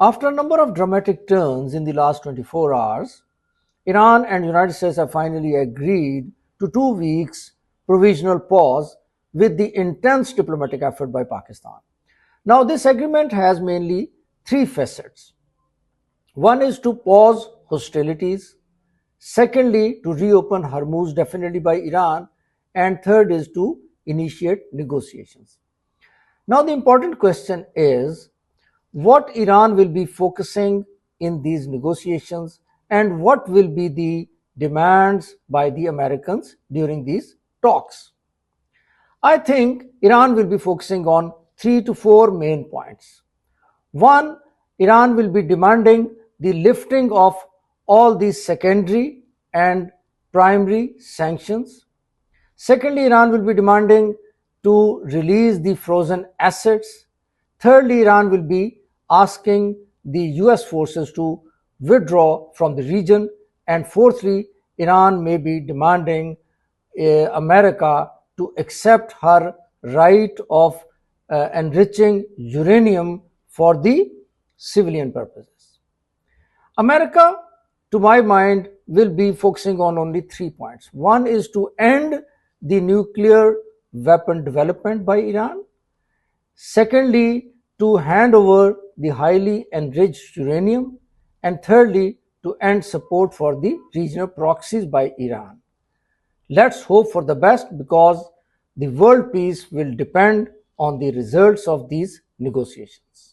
After a number of dramatic turns in the last 24 hours, Iran and United States have finally agreed to 2 weeks provisional pause with the intense diplomatic effort by Pakistan. Now, this agreement has mainly three facets. One is to pause hostilities, secondly, to reopen Hormuz definitely by Iran, and third is to initiate negotiations. Now, the important question is what Iran will be focusing in these negotiations and what will be the demands by the Americans during these talks. I think Iran will be focusing on 3 to 4 main points. One, Iran will be demanding the lifting of all these secondary and primary sanctions. Secondly, Iran will be demanding to release the frozen assets. Thirdly, Iran will be asking the US forces to withdraw from the region. And fourthly, Iran may be demanding America to accept her right of enriching uranium for the civilian purposes. America, to my mind, will be focusing on only 3 points. One is to end the nuclear weapon development by Iran. Secondly, to hand over the highly enriched uranium. And thirdly, to end support for the regional proxies by Iran. Let's hope for the best because the world peace will depend on the results of these negotiations.